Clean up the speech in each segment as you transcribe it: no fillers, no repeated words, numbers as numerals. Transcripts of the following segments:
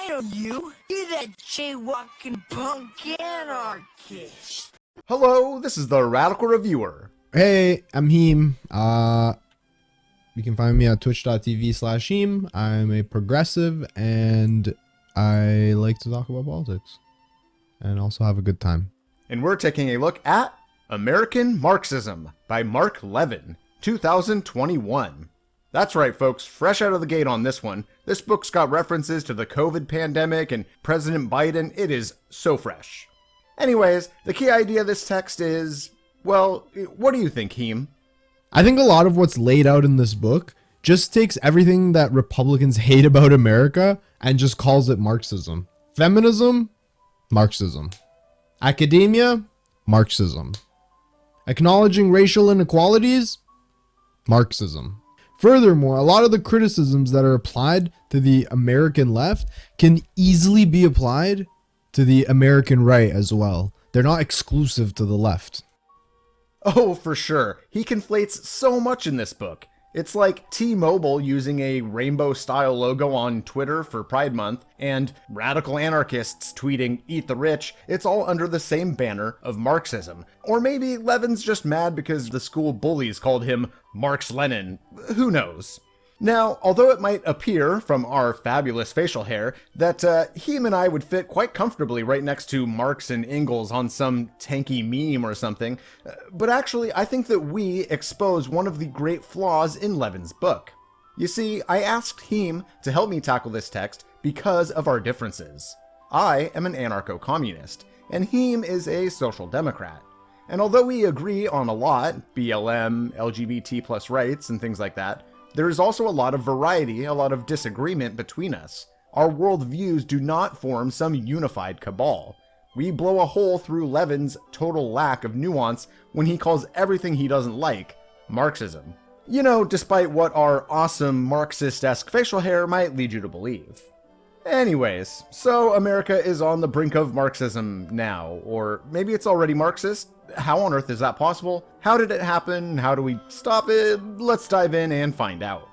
I know you. You're that jaywalking punk anarchist. Hello, this is the Radical Reviewer. Hey, I'm Heem. You can find me at twitch.tv/Heem. I'm a progressive and I like to talk about politics and also have a good time. And we're taking a look at American Marxism by Mark Levin, 2021. That's right, folks, fresh out of the gate on this one. This book's got references to the COVID pandemic and President Biden. It is so fresh. Anyways, the key idea of this text is, well, what do you think, Heem? I think a lot of what's laid out in this book just takes everything that Republicans hate about America and just calls it Marxism. Feminism, Marxism. Academia, Marxism. Acknowledging racial inequalities, Marxism. Furthermore, a lot of the criticisms that are applied to the American left can easily be applied to the American right as well. They're not exclusive to the left. Oh, for sure. He conflates so much in this book. It's like T-Mobile using a rainbow-style logo on Twitter for Pride Month, and radical anarchists tweeting, "Eat the rich." It's all under the same banner of Marxism. Or maybe Levin's just mad because the school bullies called him Marx Lenin. Who knows? Now, although it might appear from our fabulous facial hair that Heem and I would fit quite comfortably right next to Marx and Engels on some tanky meme or something, but actually I think that we expose one of the great flaws in Levin's book. You see, I asked Heem to help me tackle this text because of our differences. I am an anarcho-communist, and Heem is a social democrat. And although we agree on a lot, BLM, LGBT plus rights, and things like that, there is also a lot of variety, a lot of disagreement between us. Our worldviews do not form some unified cabal. We blow a hole through Levin's total lack of nuance when he calls everything he doesn't like Marxism. You know, despite what our awesome Marxist-esque facial hair might lead you to believe. Anyways, so America is on the brink of Marxism now, or maybe it's already Marxist? How on earth is that possible? How did it happen? How do we stop it? Let's dive in and find out.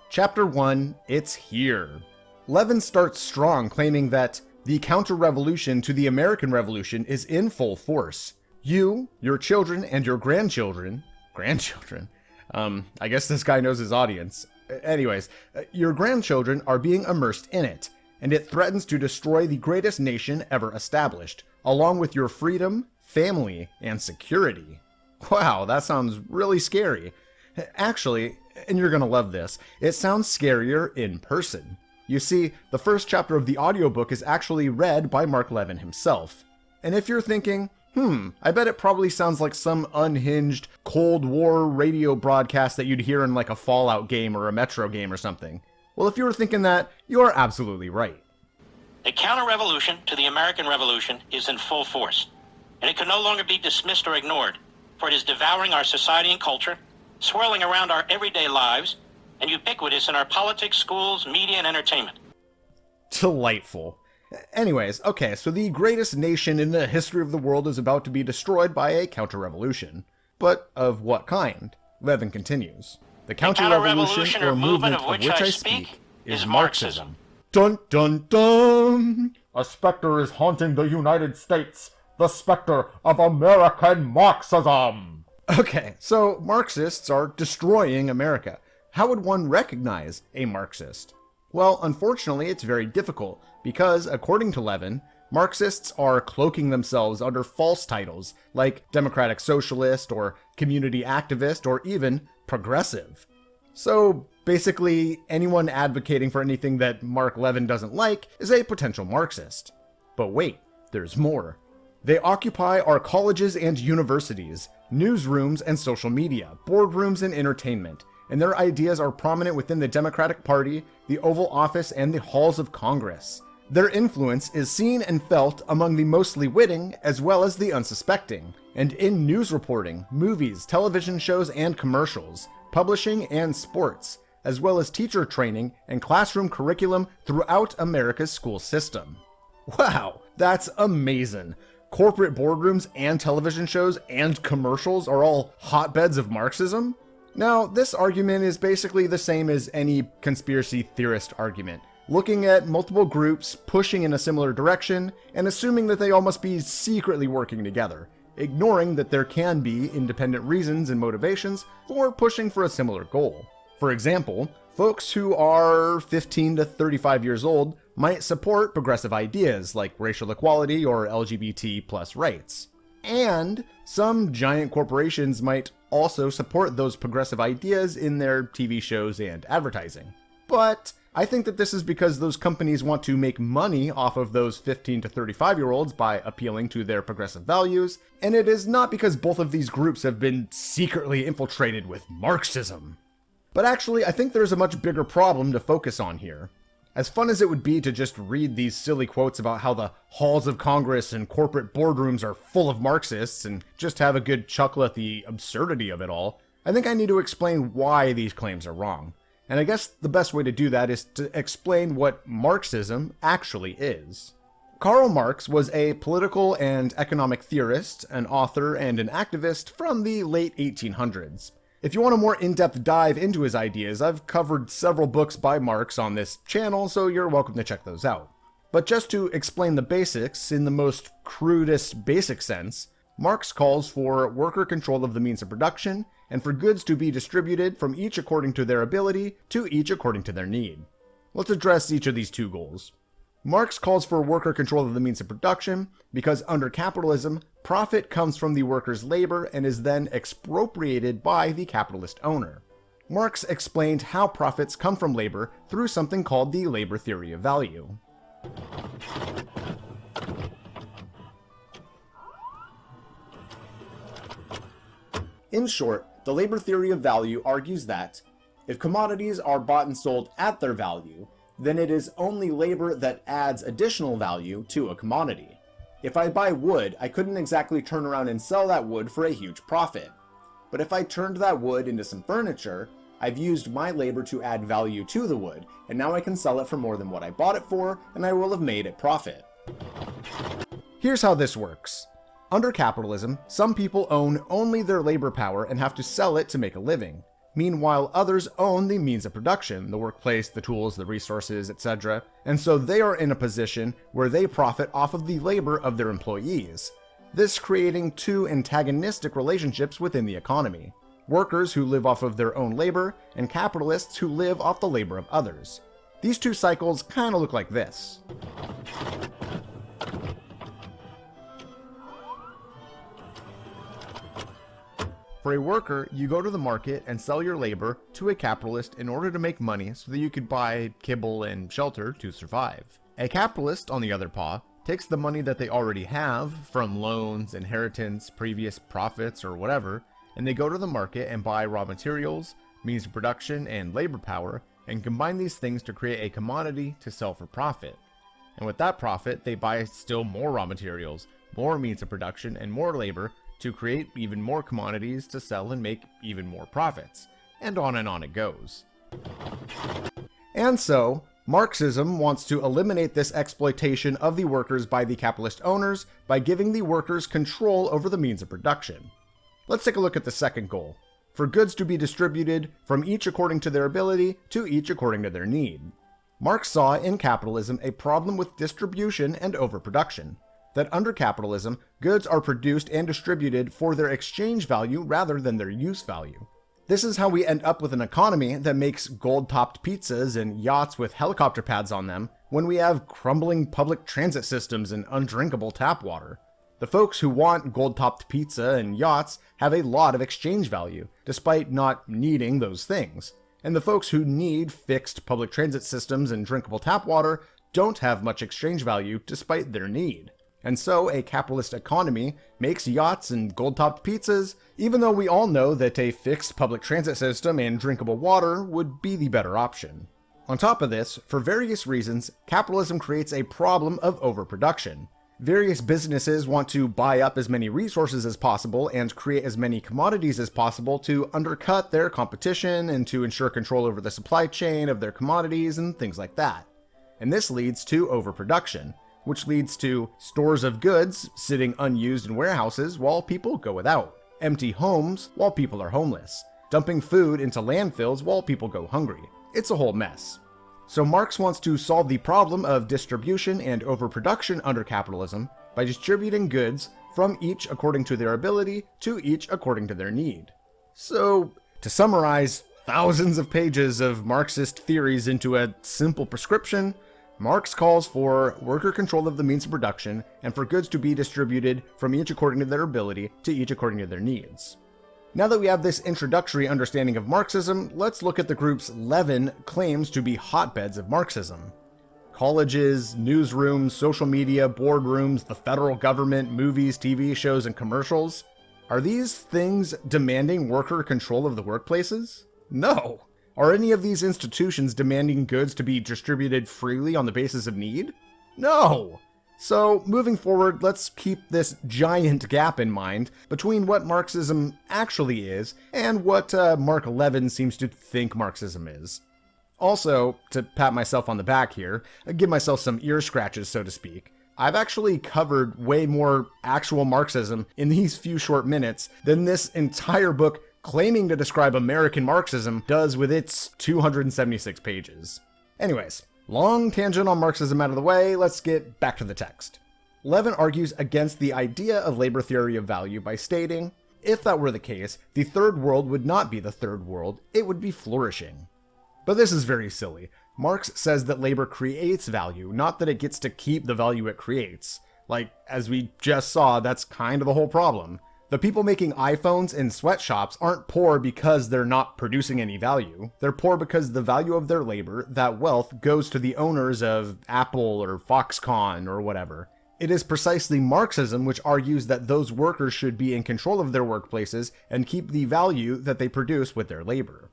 Chapter 1, It's Here. Levin starts strong, claiming that the counter-revolution to the American Revolution is in full force. You, your children, and your grandchildren, I guess this guy knows his audience. Anyways, your grandchildren are being immersed in it, and it threatens to destroy the greatest nation ever established, along with your freedom, family, and security. Wow, that sounds really scary. Actually, and you're gonna love this, it sounds scarier in person. You see, the first chapter of the audiobook is actually read by Mark Levin himself. And if you're thinking, I bet it probably sounds like some unhinged Cold War radio broadcast that you'd hear in like a Fallout game or a Metro game or something. Well, if you were thinking that, you're absolutely right. The counter-revolution to the American Revolution is in full force, and it can no longer be dismissed or ignored, for it is devouring our society and culture, swirling around our everyday lives, and ubiquitous in our politics, schools, media, and entertainment. Delightful. Anyways, okay, so the greatest nation in the history of the world is about to be destroyed by a counter-revolution. But of what kind? Levin continues. The counter-revolution or movement of which I speak is Marxism. Dun dun dun! A specter is haunting the United States. The specter of American Marxism! Okay, so Marxists are destroying America. How would one recognize a Marxist? Well, unfortunately, it's very difficult, because, according to Levin, Marxists are cloaking themselves under false titles, like democratic socialist, or community activist, or even progressive. So, basically, anyone advocating for anything that Mark Levin doesn't like is a potential Marxist. But wait, there's more. They occupy our colleges and universities, newsrooms and social media, boardrooms and entertainment, and their ideas are prominent within the Democratic Party, the Oval Office, and the halls of Congress. Their influence is seen and felt among the mostly witting as well as the unsuspecting, and in news reporting, movies, television shows and commercials, publishing and sports, as well as teacher training and classroom curriculum throughout America's school system. Wow, that's amazing. Corporate boardrooms and television shows and commercials are all hotbeds of Marxism? Now, this argument is basically the same as any conspiracy theorist argument. looking at multiple groups pushing in a similar direction and assuming that they all must be secretly working together, ignoring that there can be independent reasons and motivations for pushing for a similar goal. For example, folks who are 15 to 35 years old might support progressive ideas like racial equality or LGBT plus rights. And some giant corporations might also support those progressive ideas in their TV shows and advertising. But I think that this is because those companies want to make money off of those 15 to 35-year-olds by appealing to their progressive values, and it is not because both of these groups have been secretly infiltrated with Marxism. But actually, I think there's a much bigger problem to focus on here. As fun as it would be to just read these silly quotes about how the halls of Congress and corporate boardrooms are full of Marxists and just have a good chuckle at the absurdity of it all, I think I need to explain why these claims are wrong. And I guess the best way to do that is to explain what Marxism actually is. Karl Marx was a political and economic theorist, an author, and an activist from the late 1800s. If you want a more in-depth dive into his ideas, I've covered several books by Marx on this channel, so you're welcome to check those out. But just to explain the basics, in the most crudest basic sense, Marx calls for worker control of the means of production, and for goods to be distributed from each according to their ability to each according to their need. Let's address each of these two goals. Marx calls for worker control of the means of production because under capitalism, profit comes from the worker's labor and is then expropriated by the capitalist owner. Marx explained how profits come from labor through something called the labor theory of value. In short, the labor theory of value argues that if commodities are bought and sold at their value, then it is only labor that adds additional value to a commodity. If I buy wood, I couldn't exactly turn around and sell that wood for a huge profit. But if I turned that wood into some furniture, I've used my labor to add value to the wood, and now I can sell it for more than what I bought it for, and I will have made a profit. Here's how this works. Under capitalism, some people own only their labor power and have to sell it to make a living. Meanwhile, others own the means of production, the workplace, the tools, the resources, etc., and so they are in a position where they profit off of the labor of their employees. This creating two antagonistic relationships within the economy. Workers who live off of their own labor, and capitalists who live off the labor of others. These two cycles kind of look like this. For a worker, you go to the market and sell your labor to a capitalist in order to make money so that you could buy kibble and shelter to survive. A capitalist, on the other paw, takes the money that they already have from loans, inheritance, previous profits, or whatever, and they go to the market and buy raw materials, means of production, and labor power, and combine these things to create a commodity to sell for profit. And with that profit, they buy still more raw materials, more means of production, and more labor to create even more commodities to sell and make even more profits. And on it goes. And so, Marxism wants to eliminate this exploitation of the workers by the capitalist owners by giving the workers control over the means of production. Let's take a look at the second goal. For goods to be distributed from each according to their ability to each according to their need. Marx saw in capitalism a problem with distribution and overproduction. That under capitalism, goods are produced and distributed for their exchange value rather than their use value. This is how we end up with an economy that makes gold-topped pizzas and yachts with helicopter pads on them when we have crumbling public transit systems and undrinkable tap water. The folks who want gold-topped pizza and yachts have a lot of exchange value, despite not needing those things. And the folks who need fixed public transit systems and drinkable tap water don't have much exchange value despite their need. And so a capitalist economy makes yachts and gold-topped pizzas, even though we all know that a fixed public transit system and drinkable water would be the better option. On top of this, for various reasons, capitalism creates a problem of overproduction. Various businesses want to buy up as many resources as possible and create as many commodities as possible to undercut their competition and to ensure control over the supply chain of their commodities and things like that. And this leads to overproduction, which leads to stores of goods sitting unused in warehouses while people go without, empty homes while people are homeless, dumping food into landfills while people go hungry. It's a whole mess. So Marx wants to solve the problem of distribution and overproduction under capitalism by distributing goods from each according to their ability to each according to their need. So, to summarize thousands of pages of Marxist theories into a simple prescription, Marx calls for worker control of the means of production and for goods to be distributed from each according to their ability to each according to their needs. Now that we have this introductory understanding of Marxism, let's look at the groups Levin claims to be hotbeds of Marxism. Colleges, newsrooms, social media, boardrooms, the federal government, movies, TV shows, and commercials. Are these things demanding worker control of the workplaces? No. Are any of these institutions demanding goods to be distributed freely on the basis of need? No. So, moving forward, let's keep this giant gap in mind between what Marxism actually is and what Mark Levin seems to think Marxism is. Also, to pat myself on the back here, give myself some ear scratches, so to speak, I've actually covered way more actual Marxism in these few short minutes than this entire book claiming to describe American Marxism does with its 276 pages. Anyways, long tangent on Marxism out of the way, let's get back to the text. Levin argues against the idea of labor theory of value by stating, if that were the case, the third world would not be the third world, it would be flourishing. But this is very silly. Marx says that labor creates value, not that it gets to keep the value it creates. Like, as we just saw, that's kind of the whole problem. The people making iPhones in sweatshops aren't poor because they're not producing any value. They're poor because the value of their labor, that wealth, goes to the owners of Apple or Foxconn or whatever. It is precisely Marxism which argues that those workers should be in control of their workplaces and keep the value that they produce with their labor.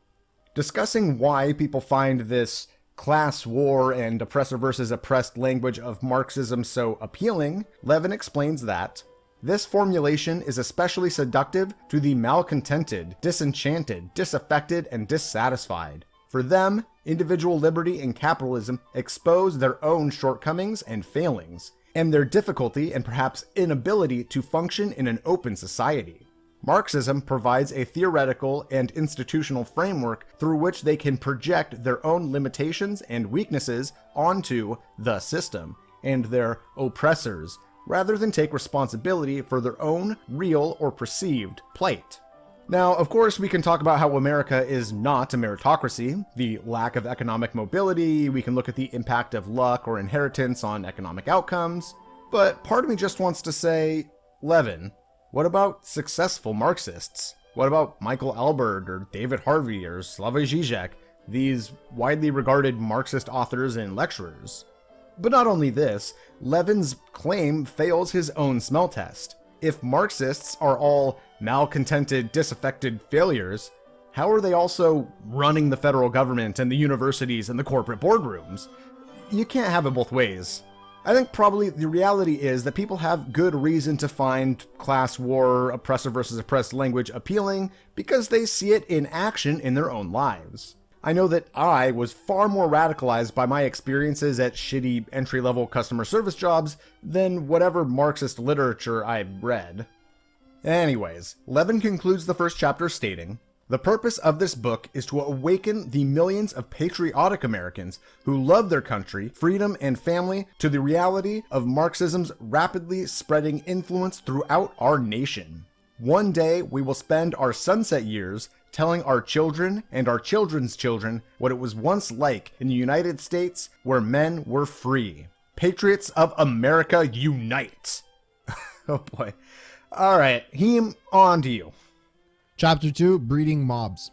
Discussing why people find this class war and oppressor versus oppressed language of Marxism so appealing, Levin explains that this formulation is especially seductive to the malcontented, disenchanted, disaffected, and dissatisfied. For them, individual liberty and capitalism expose their own shortcomings and failings, and their difficulty and perhaps inability to function in an open society. Marxism provides a theoretical and institutional framework through which they can project their own limitations and weaknesses onto the system and their oppressors, rather than take responsibility for their own real or perceived plight. Now, of course, we can talk about how America is not a meritocracy, the lack of economic mobility, we can look at the impact of luck or inheritance on economic outcomes, but part of me just wants to say, Levin, what about successful Marxists? What about Michael Albert or David Harvey or Slavoj Žižek, these widely regarded Marxist authors and lecturers? But not only this, Levin's claim fails his own smell test. If Marxists are all malcontented, disaffected failures, how are they also running the federal government and the universities and the corporate boardrooms? You can't have it both ways. I think probably the reality is that people have good reason to find class war, oppressor versus oppressed language appealing because they see it in action in their own lives. I know that I was far more radicalized by my experiences at shitty entry-level customer service jobs than whatever Marxist literature I read. Anyways, Levin concludes the first chapter stating, "The purpose of this book is to awaken the millions of patriotic Americans who love their country, freedom, and family to the reality of Marxism's rapidly spreading influence throughout our nation. One day we will spend our sunset years telling our children and our children's children what it was once like in the United States where men were free. Patriots of America, unite!" Oh boy. All right, Heem, on to you. Chapter 2, Breeding Mobs.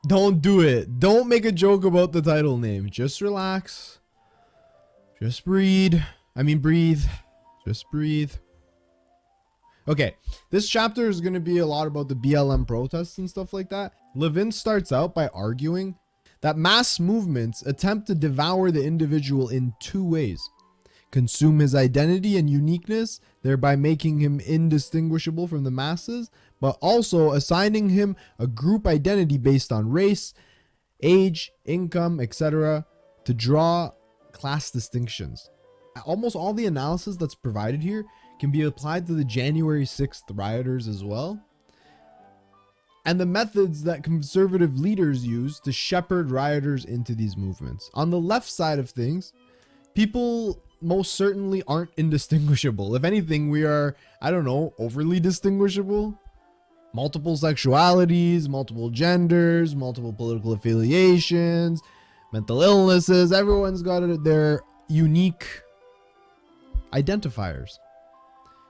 Don't do it. Don't make a joke about the title name. Just relax. Just breathe. Just breathe. Okay, this chapter is going to be a lot about the BLM protests and stuff like that. Levin starts out by arguing that mass movements attempt to devour the individual in two ways. Consume his identity and uniqueness, thereby making him indistinguishable from the masses, but also assigning him a group identity based on race, age, income, etc. to draw class distinctions. Almost all the analysis that's provided here can be applied to the January 6th rioters as well. and the methods that conservative leaders use to shepherd rioters into these movements. On the left side of things, people most certainly aren't indistinguishable. If anything, we are, I don't know, overly distinguishable. Multiple sexualities, multiple genders, multiple political affiliations, mental illnesses. Everyone's got their unique identifiers.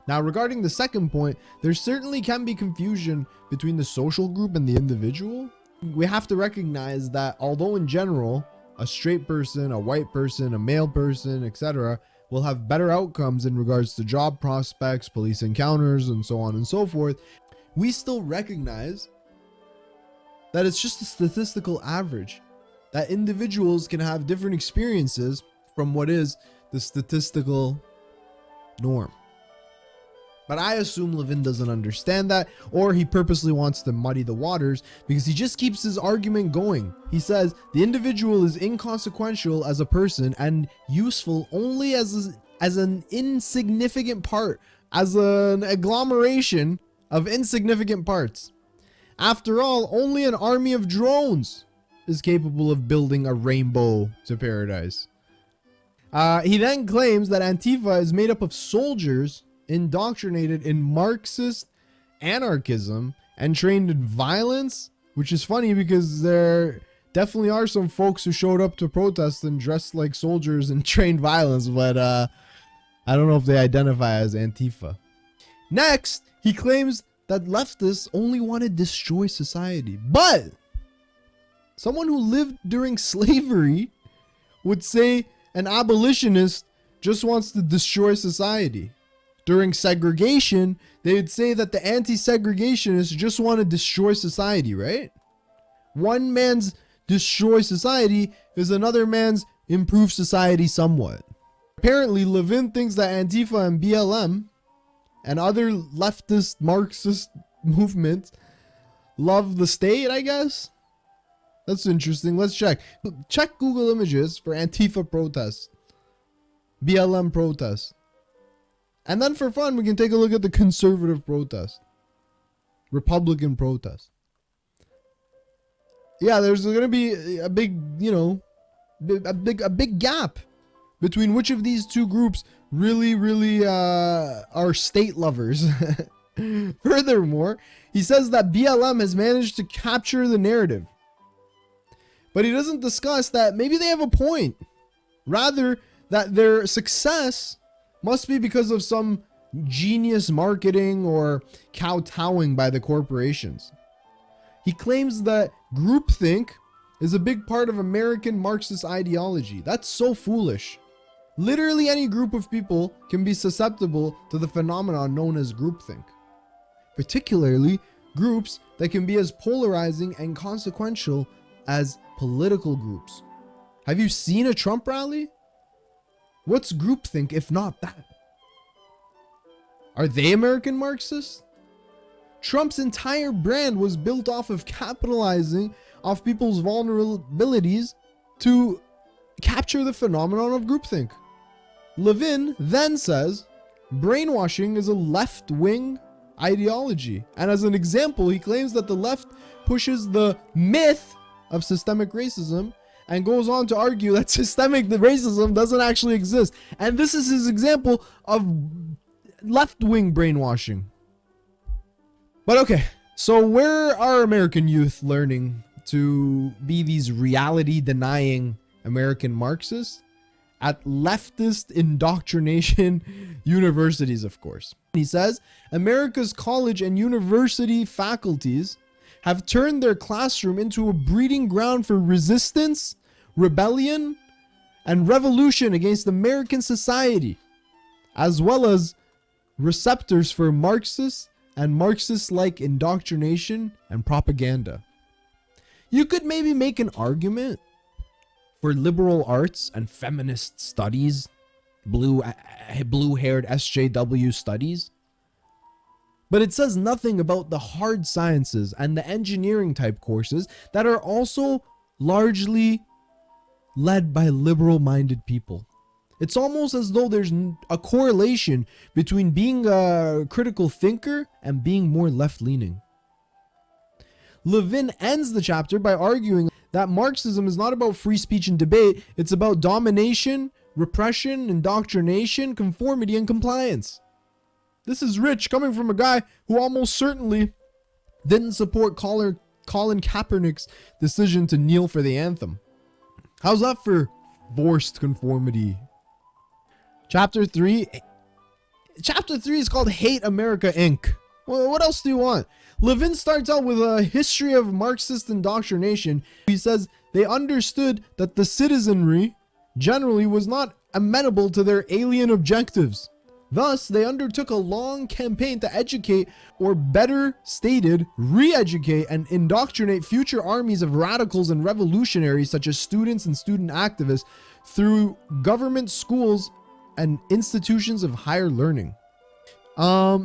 Now, regarding the second point, there certainly can be confusion between the social group and the individual. We have to recognize that although in general, a straight person, a white person, a male person, etc., will have better outcomes in regards to job prospects, police encounters, and so on and so forth, we still recognize that it's just a statistical average, that individuals can have different experiences from what is the statistical norm. But I assume Levin doesn't understand that, or he purposely wants to muddy the waters because he just keeps his argument going. He says the individual is inconsequential as a person and useful only as an insignificant part, as an agglomeration of insignificant parts. After all, only an army of drones is capable of building a rainbow to paradise. He then claims that Antifa is made up of soldiers indoctrinated in Marxist anarchism and trained in violence, which is funny because there definitely are some folks who showed up to protest and dressed like soldiers and trained violence, but I don't know if they identify as Antifa. Next, he claims that leftists only want to destroy society, but someone who lived during slavery would say an abolitionist just wants to destroy society. During segregation, they would say that the anti-segregationists just want to destroy society, right? One man's destroy society is another man's improve society somewhat. Apparently, Levin thinks that Antifa and BLM and other leftist Marxist movements love the state, I guess? That's interesting. Let's check. Check Google Images for Antifa protests, BLM protests. And then for fun, we can take a look at the conservative protest, Republican protest. Yeah, there's going to be a big, a big gap between which of these two groups really are state lovers. Furthermore, he says that BLM has managed to capture the narrative. But he doesn't discuss that maybe they have a point. Rather, that their success must be because of some genius marketing or kowtowing by the corporations. He claims that groupthink is a big part of American Marxist ideology. That's so foolish. Literally any group of people can be susceptible to the phenomenon known as groupthink. Particularly groups that can be as polarizing and consequential as political groups. Have you seen a Trump rally? What's groupthink if not that? Are they American Marxists? Trump's entire brand was built off of capitalizing off people's vulnerabilities to capture the phenomenon of groupthink. Levin then says brainwashing is a left-wing ideology. And as an example, he claims that the left pushes the myth of systemic racism and goes on to argue that systemic racism doesn't actually exist. And this is his example of left-wing brainwashing. But okay, so where are American youth learning to be these reality-denying American Marxists? At leftist indoctrination universities, of course. He says, America's college and university faculties have turned their classroom into a breeding ground for resistance, rebellion, and revolution against American society, as well as receptors for Marxist and Marxist-like indoctrination and propaganda. You could maybe make an argument for liberal arts and feminist studies, blue-haired SJW studies, but it says nothing about the hard sciences and the engineering type courses that are also largely led by liberal-minded people. It's almost as though there's a correlation between being a critical thinker and being more left-leaning. Levin ends the chapter by arguing that Marxism is not about free speech and debate, it's about domination, repression, indoctrination, conformity, and compliance. This is rich coming from a guy who almost certainly didn't support Colin Kaepernick's decision to kneel for the anthem. How's that for forced conformity? Chapter 3 is called Hate America Inc. Well, what else do you want? Levin starts out with a history of Marxist indoctrination. He says they understood that the citizenry generally was not amenable to their alien objectives. Thus, they undertook a long campaign to educate, or better stated, re-educate and indoctrinate future armies of radicals and revolutionaries such as students and student activists through government schools and institutions of higher learning.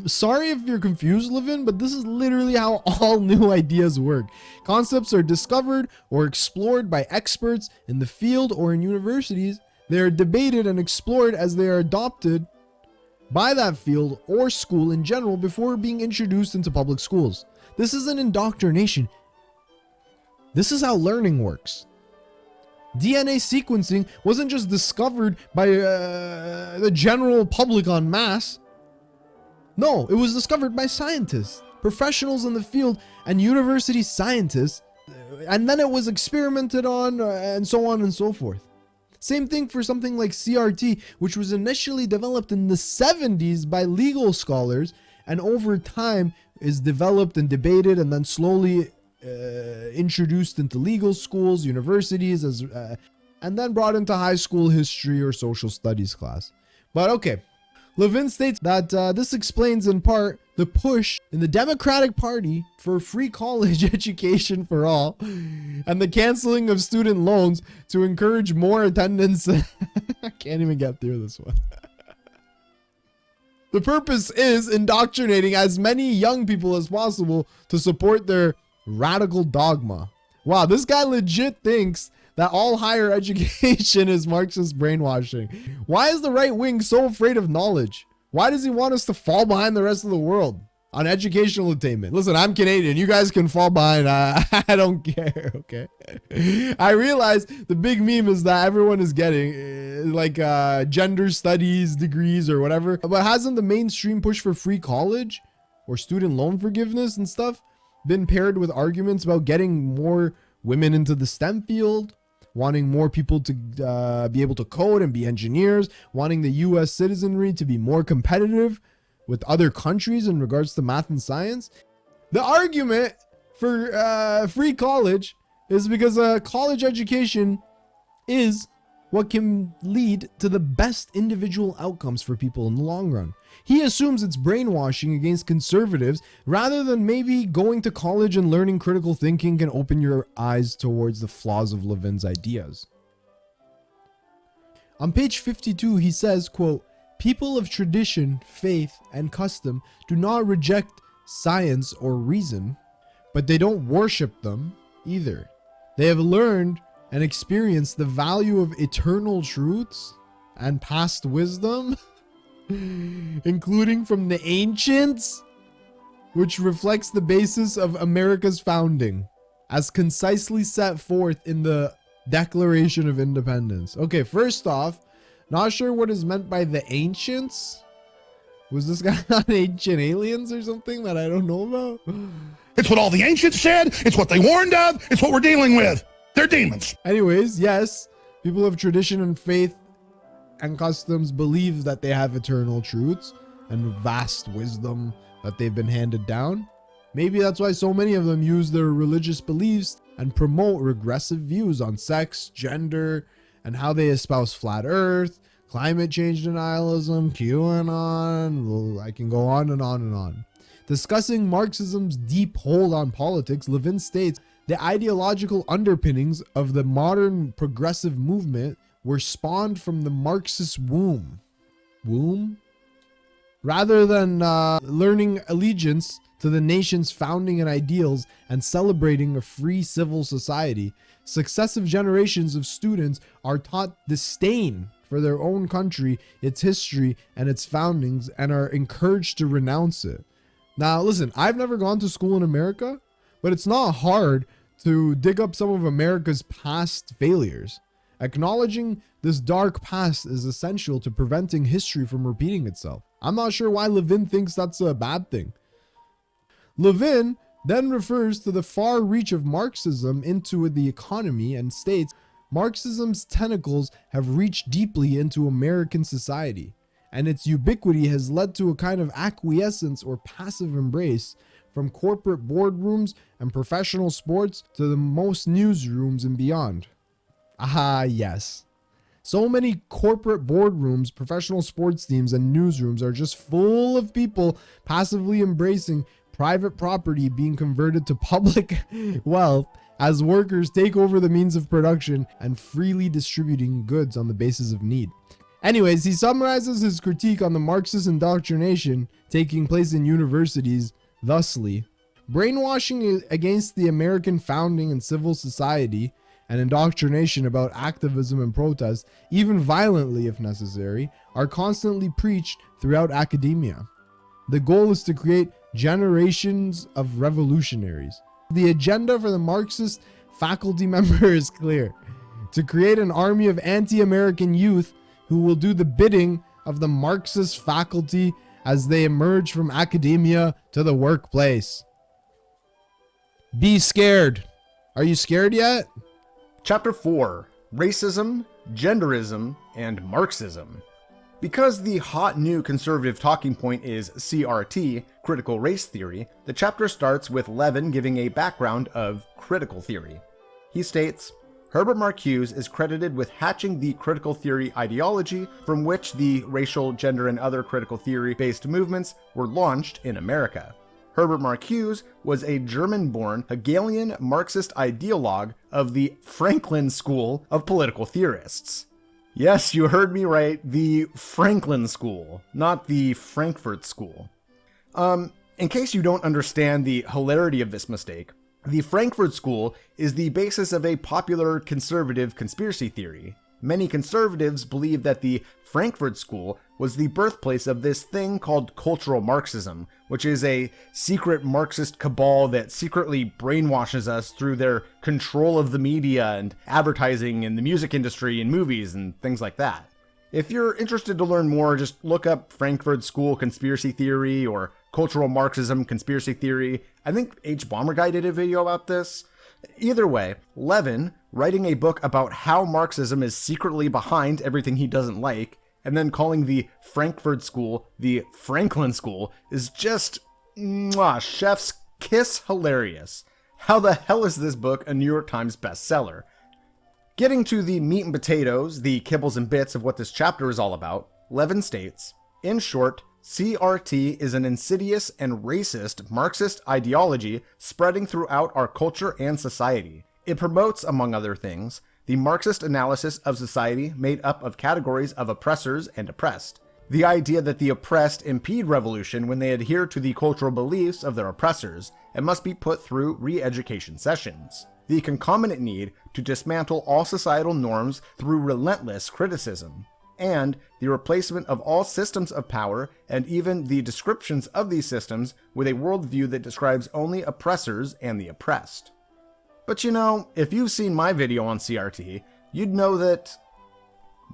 Sorry if you're confused, Levin, but this is literally how all new ideas work. Concepts are discovered or explored by experts in the field or in universities. They are debated and explored as they are adopted by that field or school in general before being introduced into public schools. This is an indoctrination. This is how learning works. DNA sequencing wasn't just discovered by the general public en masse. No, it was discovered by scientists, professionals in the field, and university scientists, and then it was experimented on, and so on and so forth. Same thing for something like CRT, which was initially developed in the 70s by legal scholars, and over time is developed and debated and then slowly introduced into legal schools, universities, and then brought into high school history or social studies class. But okay, Levin states that this explains in part the push in the Democratic Party for free college education for all and the canceling of student loans to encourage more attendance. I can't even get through this one. The purpose is indoctrinating as many young people as possible to support their radical dogma. Wow, this guy legit thinks that all higher education is Marxist brainwashing. Why is the right wing so afraid of knowledge? Why does he want us to fall behind the rest of the world on educational attainment? Listen, I'm Canadian. You guys can fall behind. I don't care, okay? I realize the big meme is that everyone is getting gender studies degrees or whatever. But hasn't the mainstream push for free college or student loan forgiveness and stuff been paired with arguments about getting more women into the STEM field? Wanting more people to be able to code and be engineers, wanting the US citizenry to be more competitive with other countries in regards to math and science. The argument for free college is because college education is what can lead to the best individual outcomes for people in the long run. He assumes it's brainwashing against conservatives rather than maybe going to college and learning critical thinking can open your eyes towards the flaws of Levin's ideas. On page 52, he says, quote, "People of tradition, faith, and custom do not reject science or reason, but they don't worship them either. They have learned and experienced the value of eternal truths and past wisdom, including from the ancients, which reflects the basis of America's founding, as concisely set forth in the Declaration of Independence." Okay, first off, not sure what is meant by the ancients. Was this guy on Ancient Aliens or something that I don't know about? It's what all the ancients said. It's what they warned of. It's what we're dealing with. They're demons. Anyways, yes, people of tradition and faith and customs believe that they have eternal truths and vast wisdom that they've been handed down. Maybe that's why so many of them use their religious beliefs and promote regressive views on sex, gender, and how they espouse flat earth, climate change denialism, QAnon. Well, I can go on and on and on. Discussing Marxism's deep hold on politics, Levin states the ideological underpinnings of the modern progressive movement were spawned from the Marxist womb. Rather than learning allegiance to the nation's founding and ideals and celebrating a free civil society, successive generations of students are taught disdain for their own country, its history, and its foundings, and are encouraged to renounce it. Now, listen, I've never gone to school in America, but it's not hard to dig up some of America's past failures. Acknowledging this dark past is essential to preventing history from repeating itself. I'm not sure why Levin thinks that's a bad thing. Levin then refers to the far reach of Marxism into the economy and states, Marxism's tentacles have reached deeply into American society, and its ubiquity has led to a kind of acquiescence or passive embrace from corporate boardrooms and professional sports to the most newsrooms and beyond. Ah, yes. So many corporate boardrooms, professional sports teams, and newsrooms are just full of people passively embracing private property being converted to public wealth as workers take over the means of production and freely distributing goods on the basis of need. Anyways, he summarizes his critique on the Marxist indoctrination taking place in universities thusly: brainwashing against the American founding and civil society, and indoctrination about activism and protest, even violently if necessary, are constantly preached throughout academia. The goal is to create generations of revolutionaries. The agenda for the Marxist faculty member is clear: to create an army of anti-American youth who will do the bidding of the Marxist faculty as they emerge from academia to the workplace. Be scared. Are you scared yet? Chapter 4: Racism, Genderism, and Marxism. Because the hot new conservative talking point is CRT, critical race theory, the chapter starts with Levin giving a background of critical theory. He states, Herbert Marcuse is credited with hatching the critical theory ideology from which the racial, gender, and other critical theory-based movements were launched in America. Herbert Marcuse was a German-born Hegelian Marxist ideologue of the Franklin School of political theorists. Yes, you heard me right, the Franklin School, not the Frankfurt School. In case you don't understand the hilarity of this mistake, the Frankfurt School is the basis of a popular conservative conspiracy theory. Many conservatives believe that the Frankfurt School was the birthplace of this thing called cultural Marxism, which is a secret Marxist cabal that secretly brainwashes us through their control of the media and advertising and the music industry and movies and things like that. If you're interested to learn more, just look up Frankfurt School conspiracy theory or cultural Marxism conspiracy theory. I think H. Bomber Guy did a video about this. Either way, Levin, writing a book about how Marxism is secretly behind everything he doesn't like, and then calling the Frankfurt School the Franklin School, is just, chef's kiss hilarious. How the hell is this book a New York Times bestseller? Getting to the meat and potatoes, the kibbles and bits of what this chapter is all about, Levin states, in short, CRT is an insidious and racist Marxist ideology spreading throughout our culture and society. It promotes, among other things, the Marxist analysis of society made up of categories of oppressors and oppressed. The idea that the oppressed impede revolution when they adhere to the cultural beliefs of their oppressors and must be put through re-education sessions. The concomitant need to dismantle all societal norms through relentless criticism. And the replacement of all systems of power and even the descriptions of these systems with a worldview that describes only oppressors and the oppressed. But you know, if you've seen my video on CRT, you'd know that,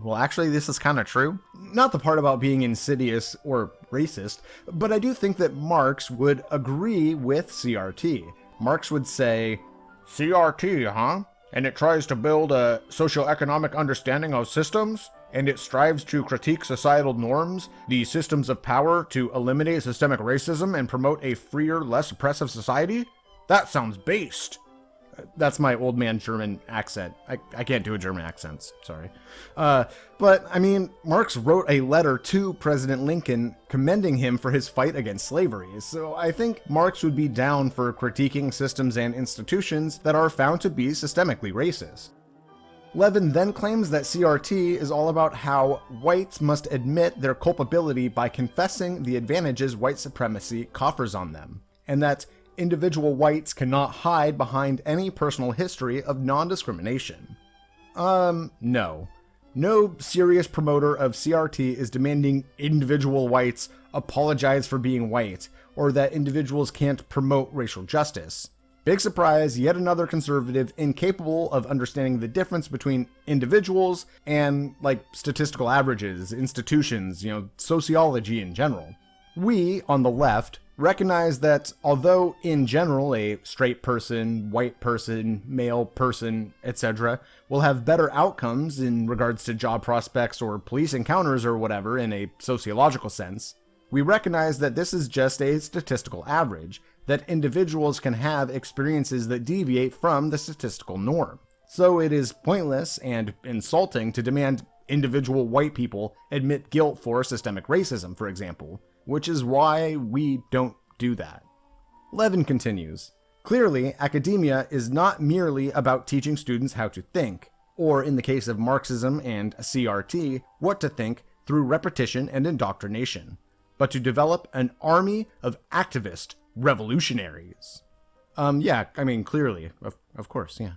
well, actually this is kind of true. Not the part about being insidious or racist, but I do think that Marx would agree with CRT. Marx would say, CRT, huh? And it tries to build a socioeconomic understanding of systems? And it strives to critique societal norms, the systems of power, to eliminate systemic racism and promote a freer, less oppressive society? That sounds based. That's my old man German accent. I can't do a German accent, sorry. But, I mean, Marx wrote a letter to President Lincoln commending him for his fight against slavery, so I think Marx would be down for critiquing systems and institutions that are found to be systemically racist. Levin then claims that CRT is all about how whites must admit their culpability by confessing the advantages white supremacy coffers on them, and that individual whites cannot hide behind any personal history of non-discrimination. No. No serious promoter of CRT is demanding individual whites apologize for being white, or that individuals can't promote racial justice. Big surprise, yet another conservative incapable of understanding the difference between individuals and, like, statistical averages, institutions, sociology in general. We, on the left, recognize that although in general a straight person, white person, male person, etc. will have better outcomes in regards to job prospects or police encounters or whatever in a sociological sense, we recognize that this is just a statistical average, that individuals can have experiences that deviate from the statistical norm. So it is pointless and insulting to demand individual white people admit guilt for systemic racism, for example, which is why we don't do that. Levin continues, clearly, academia is not merely about teaching students how to think, or in the case of Marxism and CRT, what to think through repetition and indoctrination, but to develop an army of activist revolutionaries. Clearly, of course, yeah.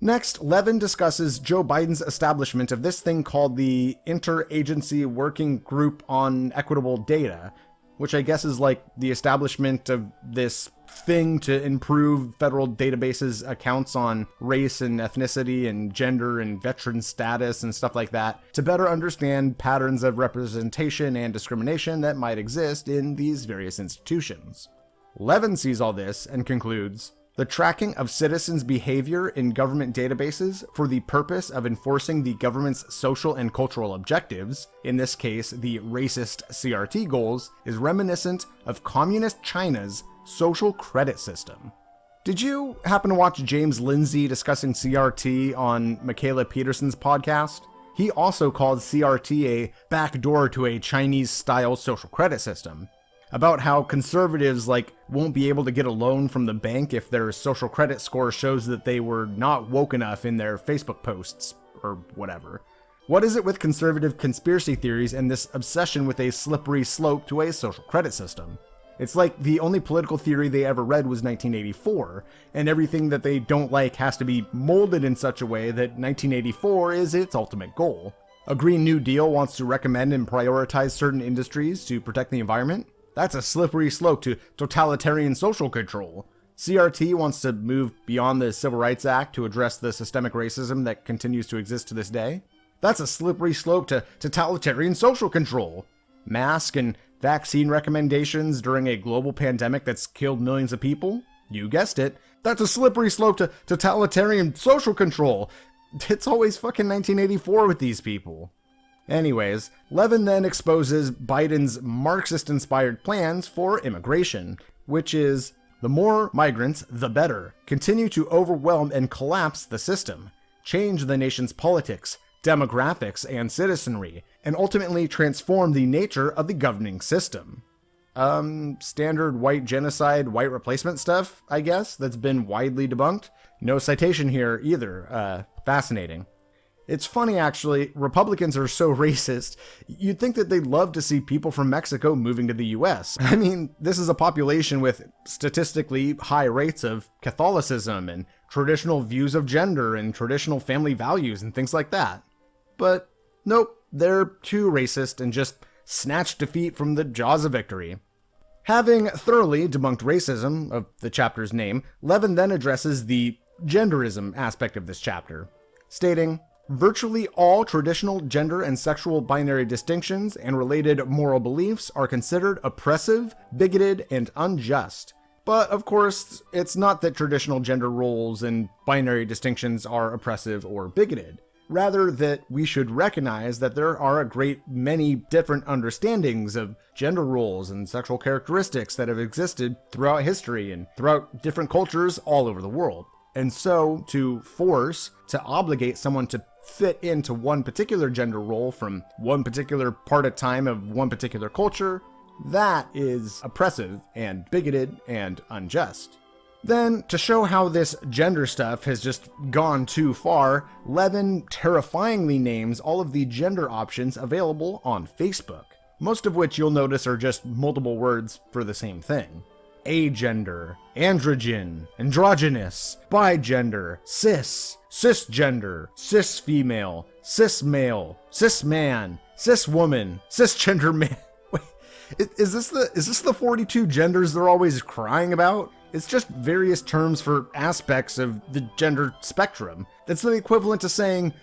Next, Levin discusses Joe Biden's establishment of this thing called the Interagency Working Group on Equitable Data, which I guess is like the establishment of this thing to improve federal databases accounts on race and ethnicity and gender and veteran status and stuff like that, to better understand patterns of representation and discrimination that might exist in these various institutions. Levin sees all this and concludes, the tracking of citizens' behavior in government databases for the purpose of enforcing the government's social and cultural objectives, in this case the racist CRT goals, is reminiscent of Communist China's social credit system. Did you happen to watch James Lindsay discussing CRT on Michaela Peterson's podcast? He also called CRT a backdoor to a Chinese-style social credit system, about how conservatives won't be able to get a loan from the bank if their social credit score shows that they were not woke enough in their Facebook posts, or whatever. What is it with conservative conspiracy theories and this obsession with a slippery slope to a social credit system? It's like the only political theory they ever read was 1984, and everything that they don't like has to be molded in such a way that 1984 is its ultimate goal. A Green New Deal wants to recommend and prioritize certain industries to protect the environment? That's a slippery slope to totalitarian social control. CRT wants to move beyond the Civil Rights Act to address the systemic racism that continues to exist to this day. That's a slippery slope to totalitarian social control. Mask and vaccine recommendations during a global pandemic that's killed millions of people? You guessed it. That's a slippery slope to totalitarian social control. It's always fucking 1984 with these people. Anyways, Levin then exposes Biden's Marxist-inspired plans for immigration, which is, the more migrants, the better. Continue to overwhelm and collapse the system. Change the nation's politics, demographics, and citizenry, and ultimately transform the nature of the governing system. Standard white genocide, white replacement stuff, I guess, that's been widely debunked. No citation here either. Fascinating. It's funny, actually, Republicans are so racist, you'd think that they'd love to see people from Mexico moving to the US. I mean, this is a population with statistically high rates of Catholicism and traditional views of gender and traditional family values and things like that. But nope, they're too racist and just snatch defeat from the jaws of victory. Having thoroughly debunked racism, of the chapter's name, Levin then addresses the genderism aspect of this chapter, stating, virtually all traditional gender and sexual binary distinctions and related moral beliefs are considered oppressive, bigoted, and unjust. But of course, it's not that traditional gender roles and binary distinctions are oppressive or bigoted. Rather that we should recognize that there are a great many different understandings of gender roles and sexual characteristics that have existed throughout history and throughout different cultures all over the world. And so, to obligate someone to fit into one particular gender role from one particular part of time of one particular culture, that is oppressive and bigoted and unjust. Then, to show how this gender stuff has just gone too far, Levin terrifyingly names all of the gender options available on Facebook, most of which you'll notice are just multiple words for the same thing. Agender, androgen, androgynous, bigender, cis, cisgender, cis female, cis male, cis man, cis woman, cisgender man. Wait, Is this the 42 genders they're always crying about? It's just various terms for aspects of the gender spectrum. That's the equivalent to saying,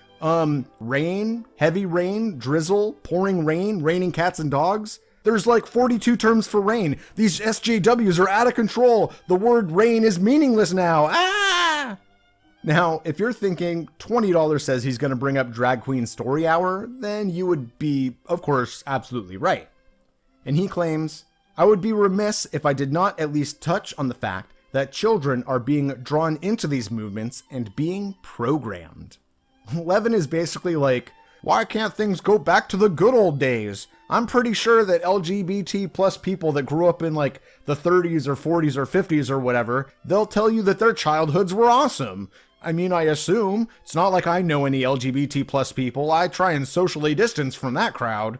rain, heavy rain, drizzle, pouring rain, raining cats and dogs. There's like 42 terms for rain. These SJWs are out of control. The word rain is meaningless now. Ah! Now, if you're thinking $20 says he's going to bring up Drag Queen Story Hour, then you would be, of course, absolutely right. And he claims, I would be remiss if I did not at least touch on the fact that children are being drawn into these movements and being programmed. Levin is basically like, why can't things go back to the good old days? I'm pretty sure that LGBT plus people that grew up in like the 30s or 40s or 50s or whatever, they'll tell you that their childhoods were awesome. I mean, I assume. It's not like I know any LGBT plus people. I try and socially distance from that crowd.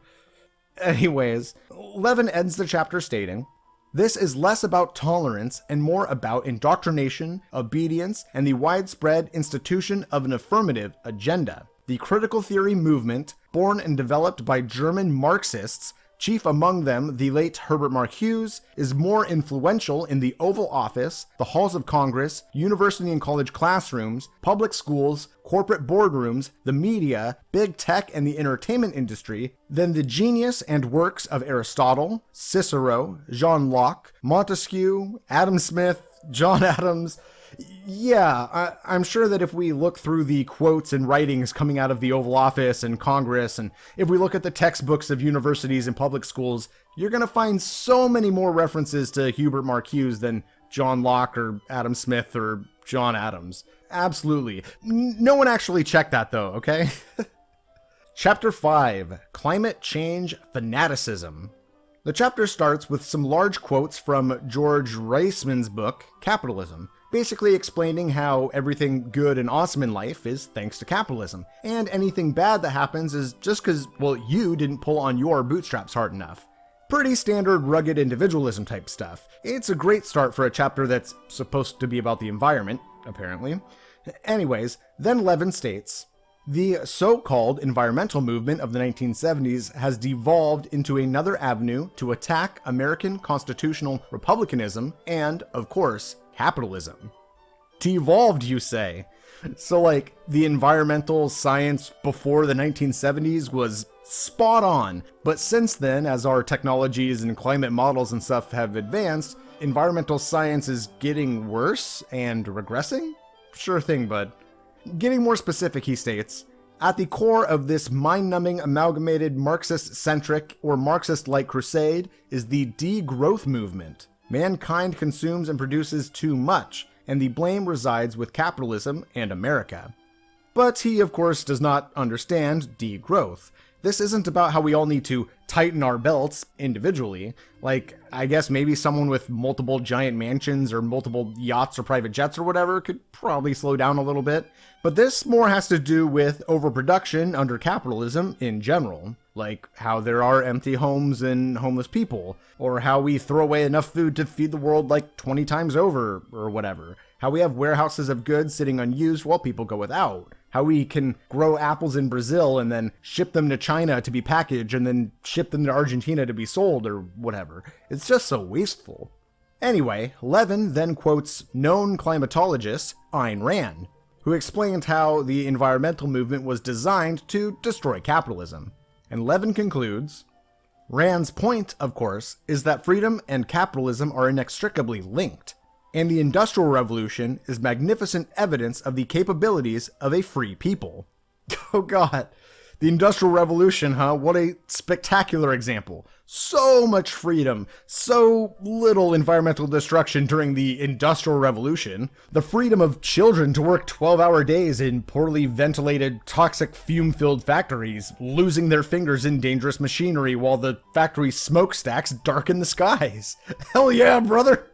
Anyways, Levin ends the chapter stating, this is less about tolerance and more about indoctrination, obedience, and the widespread institution of an affirmative agenda. The critical theory movement, born and developed by German Marxists, chief among them the late Herbert Marcuse, is more influential in the Oval Office, the halls of Congress, university and college classrooms, public schools, corporate boardrooms, the media, big tech, and the entertainment industry than the genius and works of Aristotle, Cicero, John Locke, Montesquieu, Adam Smith, John Adams. Yeah, I'm sure that if we look through the quotes and writings coming out of the Oval Office and Congress, and if we look at the textbooks of universities and public schools, you're going to find so many more references to Hubert Marcuse than John Locke or Adam Smith or John Adams. Absolutely. No one actually checked that though, okay? Chapter 5, Climate Change Fanaticism. The chapter starts with some large quotes from George Reisman's book, Capitalism, basically explaining how everything good and awesome in life is thanks to capitalism, and anything bad that happens is just because, well, you didn't pull on your bootstraps hard enough. Pretty standard rugged individualism type stuff. It's a great start for a chapter that's supposed to be about the environment, apparently. Anyways, then Levin states, the so-called environmental movement of the 1970s has devolved into another avenue to attack American constitutional republicanism and, of course, capitalism. Devolved, you say? So like, the environmental science before the 1970s was spot on, but since then, as our technologies and climate models and stuff have advanced, environmental science is getting worse and regressing? Sure thing, bud. Getting more specific, he states, at the core of this mind-numbing amalgamated Marxist-centric or Marxist-like crusade is the degrowth movement. Mankind consumes and produces too much, and the blame resides with capitalism and America. But he, of course, does not understand degrowth. This isn't about how we all need to tighten our belts individually. Like, I guess maybe someone with multiple giant mansions or multiple yachts or private jets or whatever could probably slow down a little bit. But this more has to do with overproduction under capitalism in general. Like how there are empty homes and homeless people, or how we throw away enough food to feed the world like 20 times over, or whatever. How we have warehouses of goods sitting unused while people go without. How we can grow apples in Brazil and then ship them to China to be packaged and then ship them to Argentina to be sold or whatever. It's just so wasteful. Anyway, Levin then quotes known climatologist Ayn Rand, who explained how the environmental movement was designed to destroy capitalism. And Levin concludes, Rand's point, of course, is that freedom and capitalism are inextricably linked, and the Industrial Revolution is magnificent evidence of the capabilities of a free people. Oh god, the Industrial Revolution, huh? What a spectacular example. So much freedom, so little environmental destruction during the Industrial Revolution. The freedom of children to work 12-hour days in poorly ventilated, toxic, fume-filled factories, losing their fingers in dangerous machinery while the factory smokestacks darken the skies. Hell yeah, brother!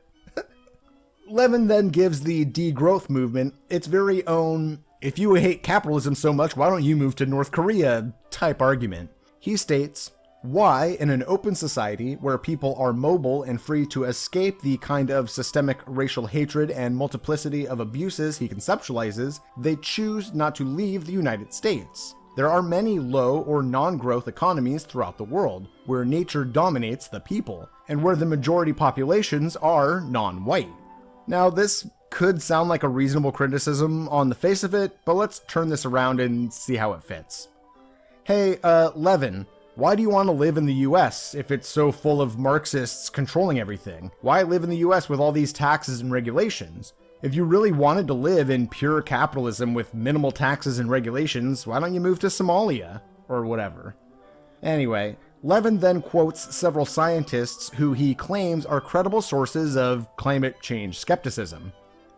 Levin then gives the degrowth movement its very own, if you hate capitalism so much, why don't you move to North Korea type argument. He states, why, in an open society where people are mobile and free to escape the kind of systemic racial hatred and multiplicity of abuses he conceptualizes, they choose not to leave the United States. There are many low or non-growth economies throughout the world, where nature dominates the people, and where the majority populations are non-white. Now, this could sound like a reasonable criticism on the face of it, but let's turn this around and see how it fits. Hey, Levin, why do you want to live in the US if it's so full of Marxists controlling everything? Why live in the US with all these taxes and regulations? If you really wanted to live in pure capitalism with minimal taxes and regulations, why don't you move to Somalia? Or whatever. Anyway, Levin then quotes several scientists who he claims are credible sources of climate change skepticism.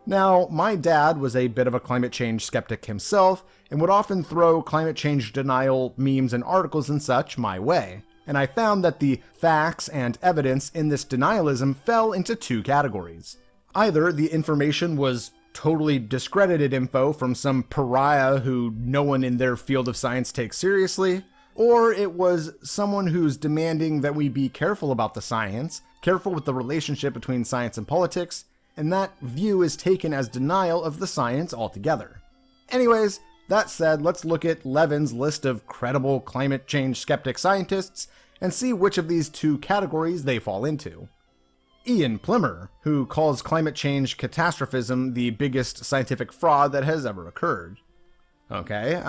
Now, my dad was a bit of a climate change skeptic himself, and would often throw climate change denial memes and articles and such my way. And I found that the facts and evidence in this denialism fell into two categories. Either the information was totally discredited info from some pariah who no one in their field of science takes seriously, or it was someone who's demanding that we be careful about the science, careful with the relationship between science and politics, and that view is taken as denial of the science altogether. Anyways, that said, let's look at Levin's list of credible climate change skeptic scientists and see which of these two categories they fall into. Ian Plimer, who calls climate change catastrophism the biggest scientific fraud that has ever occurred. Okay,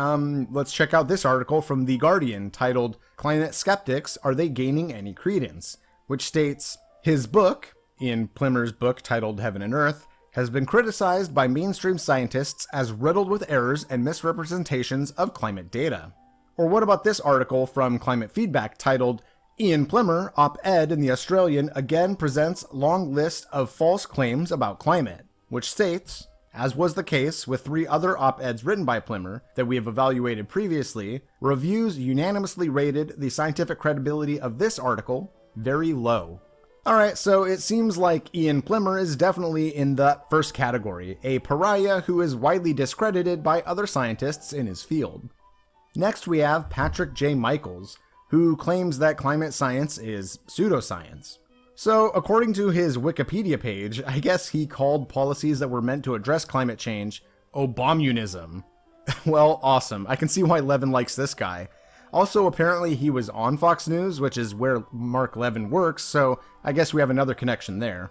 let's check out this article from The Guardian titled, "Climate Skeptics, Are They Gaining Any Credence?" which states, his book, Ian Plimer's book titled Heaven and Earth, has been criticized by mainstream scientists as riddled with errors and misrepresentations of climate data. Or what about this article from Climate Feedback titled, Ian Plimer, op-ed in The Australian, again presents long list of false claims about climate, which states, as was the case with 3 other op-eds written by Plimer that we have evaluated previously, reviews unanimously rated the scientific credibility of this article very low. Alright, so it seems like Ian Plimer is definitely in the first category, a pariah who is widely discredited by other scientists in his field. Next we have Patrick J. Michaels, who claims that climate science is pseudoscience. So, according to his Wikipedia page, I guess he called policies that were meant to address climate change Obamunism. Well, awesome. I can see why Levin likes this guy. Also, apparently he was on Fox News, which is where Mark Levin works, so I guess we have another connection there.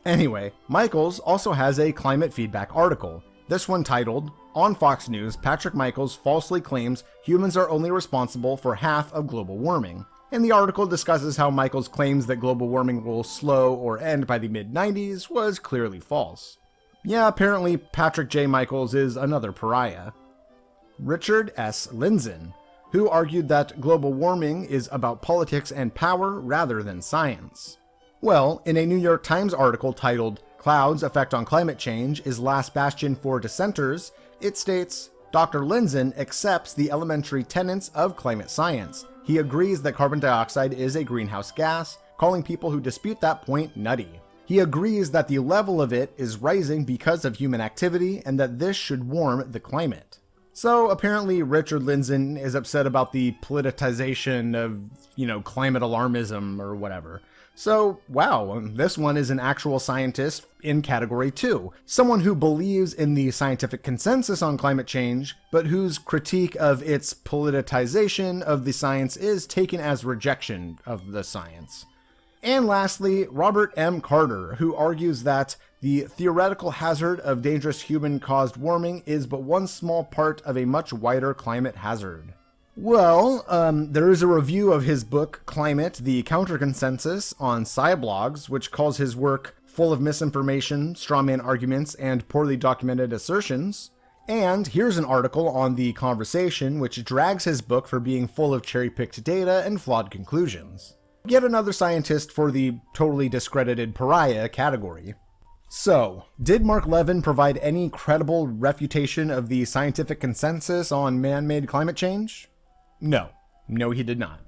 Anyway, Michaels also has a climate feedback article, this one titled, On Fox News, Patrick Michaels falsely claims humans are only responsible for half of global warming. And the article discusses how Michaels' claims that global warming will slow or end by the mid-90s was clearly false. Yeah, apparently Patrick J. Michaels is another pariah. Richard S. Lindzen, who argued that global warming is about politics and power rather than science. Well, in a New York Times article titled, Clouds' Effect on Climate Change is Last Bastion for Dissenters, it states, Dr. Lindzen accepts the elementary tenets of climate science. He agrees that carbon dioxide is a greenhouse gas, calling people who dispute that point nutty. He agrees that the level of it is rising because of human activity and that this should warm the climate. So apparently Richard Lindzen is upset about the politicization of, climate alarmism or whatever. So, wow, this one is an actual scientist in category 2. Someone who believes in the scientific consensus on climate change, but whose critique of its politicization of the science is taken as rejection of the science. And lastly, Robert M. Carter, who argues that the theoretical hazard of dangerous human-caused warming is but one small part of a much wider climate hazard. Well, there is a review of his book, Climate, the Counter-Consensus, on Sciblogs, which calls his work full of misinformation, strawman arguments, and poorly documented assertions. And here's an article on The Conversation, which drags his book for being full of cherry-picked data and flawed conclusions. Yet another scientist for the totally discredited pariah category. So, did Mark Levin provide any credible refutation of the scientific consensus on man-made climate change? No, he did not.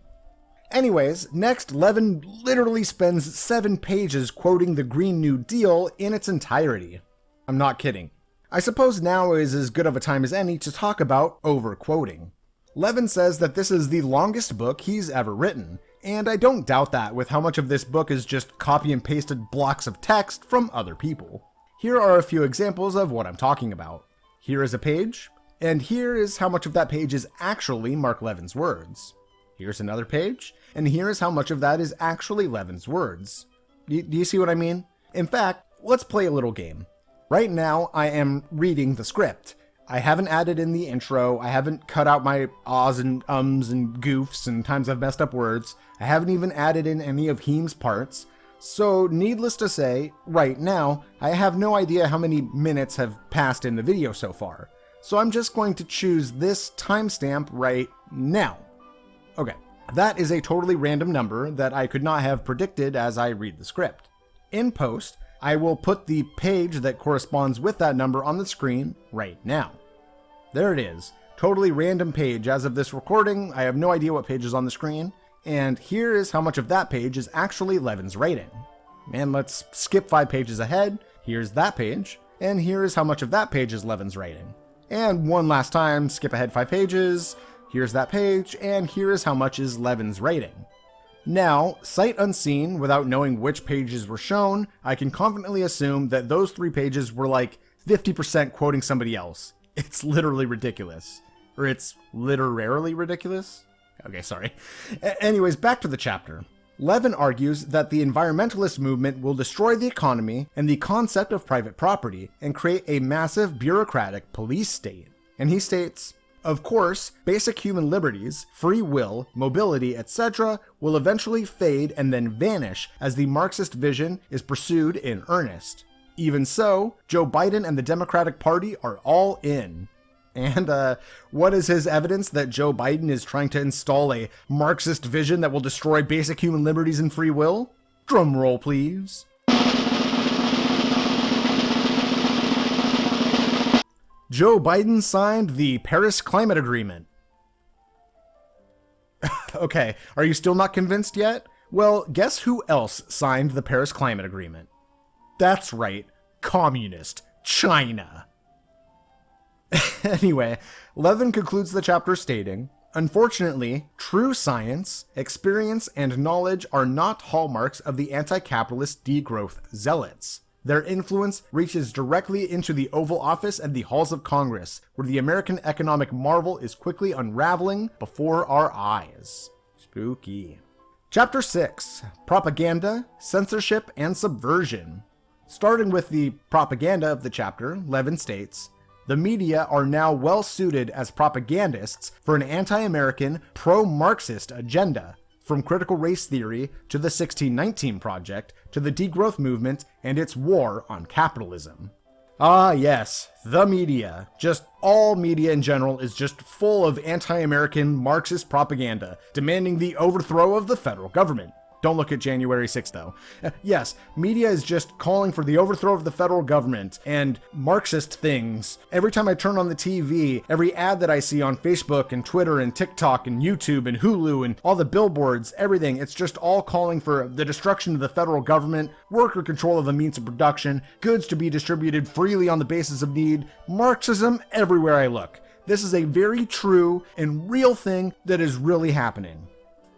Anyways, next, Levin literally spends 7 pages quoting the Green New Deal in its entirety. I'm not kidding. I suppose now is as good of a time as any to talk about over-quoting. Levin says that this is the longest book he's ever written, and I don't doubt that with how much of this book is just copy and pasted blocks of text from other people. Here are a few examples of what I'm talking about. Here is a page, And here is how much of that page is actually Mark Levin's words. Here's another page, and here is how much of that is actually Levin's words. Do you see what I mean? In fact, let's play a little game. Right now, I am reading the script. I haven't added in the intro, I haven't cut out my ahs and ums and goofs and times I've messed up words. I haven't even added in any of Heem's parts. So, needless to say, right now, I have no idea how many minutes have passed in the video so far. So I'm just going to choose this timestamp right now. Okay, that is a totally random number that I could not have predicted as I read the script. In post, I will put the page that corresponds with that number on the screen right now. There it is. Totally random page as of this recording. I have no idea what page is on the screen. And here is how much of that page is actually Levin's writing. And let's skip 5 pages ahead. Here's that page. And here is how much of that page is Levin's writing. And one last time, skip ahead 5 pages. Here's that page. And here is how much is Levin's writing. Now, sight unseen, without knowing which pages were shown, I can confidently assume that those 3 pages were like 50% quoting somebody else. It's literally ridiculous. Or it's literarily ridiculous? Okay, sorry. Anyways, back to the chapter. Levin argues that the environmentalist movement will destroy the economy and the concept of private property and create a massive bureaucratic police state. And he states, of course, basic human liberties, free will, mobility, etc. will eventually fade and then vanish as the Marxist vision is pursued in earnest. Even so, Joe Biden and the Democratic Party are all in. And what is his evidence that Joe Biden is trying to install a Marxist vision that will destroy basic human liberties and free will? Drum roll, please. Joe Biden signed the Paris Climate Agreement. Okay, are you still not convinced yet? Well, guess who else signed the Paris Climate Agreement? That's right, communist China. Anyway, Levin concludes the chapter stating, unfortunately, true science, experience, and knowledge are not hallmarks of the anti-capitalist degrowth zealots. Their influence reaches directly into the Oval Office and the halls of Congress, where the American economic marvel is quickly unraveling before our eyes. Spooky. Chapter 6, Propaganda, Censorship, and Subversion. Starting with the propaganda of the chapter, Levin states, the media are now well suited as propagandists for an anti-American, pro-Marxist agenda, from critical race theory to the 1619 Project to the degrowth movement and its war on capitalism. Ah yes, the media, just all media in general, is just full of anti-American Marxist propaganda, demanding the overthrow of the federal government. Don't look at January 6th, though. Yes, media is just calling for the overthrow of the federal government and Marxist things. Every time I turn on the TV, every ad that I see on Facebook and Twitter and TikTok and YouTube and Hulu and all the billboards, everything, it's just all calling for the destruction of the federal government, worker control of the means of production, goods to be distributed freely on the basis of need, Marxism everywhere I look. This is a very true and real thing that is really happening.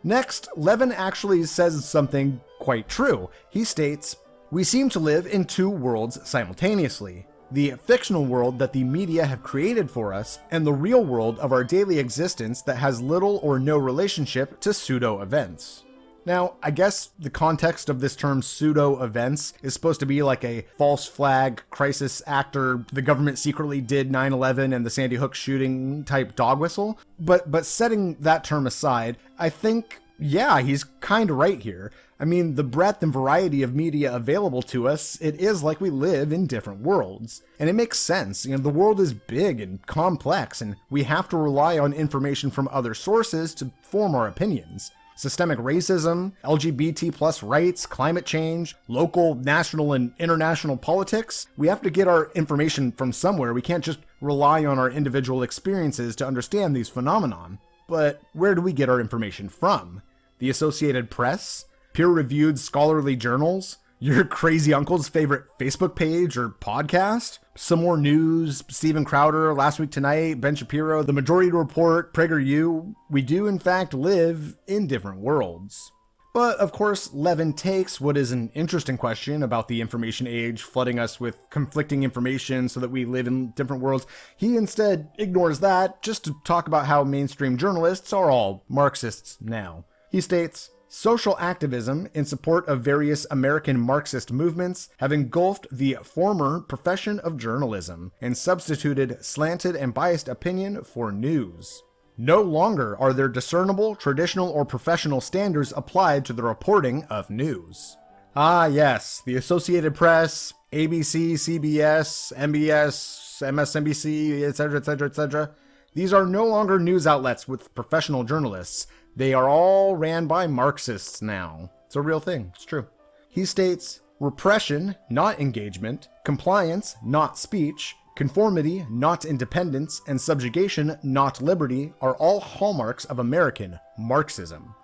Next, Levin actually says something quite true. He states, we seem to live in 2 worlds simultaneously. The fictional world that the media have created for us, and the real world of our daily existence that has little or no relationship to pseudo-events. Now, I guess the context of this term pseudo-events is supposed to be like a false flag crisis actor, the government secretly did 9/11 and the Sandy Hook shooting type dog whistle. But setting that term aside, I think, yeah, he's kind of right here. I mean, the breadth and variety of media available to us, it is like we live in different worlds. And it makes sense. The world is big and complex, and we have to rely on information from other sources to form our opinions. Systemic racism, LGBT plus rights, climate change, local, national, and international politics. We have to get our information from somewhere. We can't just rely on our individual experiences to understand these phenomenon. But where do we get our information from? The Associated Press? Peer-reviewed scholarly journals? Your crazy uncle's favorite Facebook page or podcast? Some More News, Steven Crowder, Last Week Tonight, Ben Shapiro, The Majority Report, PragerU. We do in fact live in different worlds. But of course, Levin takes what is an interesting question about the information age flooding us with conflicting information so that we live in different worlds. He instead ignores that just to talk about how mainstream journalists are all Marxists now. He states, social activism in support of various American Marxist movements have engulfed the former profession of journalism and substituted slanted and biased opinion for news. No longer are there discernible, traditional, or professional standards applied to the reporting of news. Ah yes, the Associated Press, ABC, CBS, MBS, MSNBC, etc., etc., etc. These are no longer news outlets with professional journalists. They are all ran by Marxists now. It's a real thing, it's true. He states, repression, not engagement, compliance, not speech, conformity, not independence, and subjugation, not liberty, are all hallmarks of American Marxism.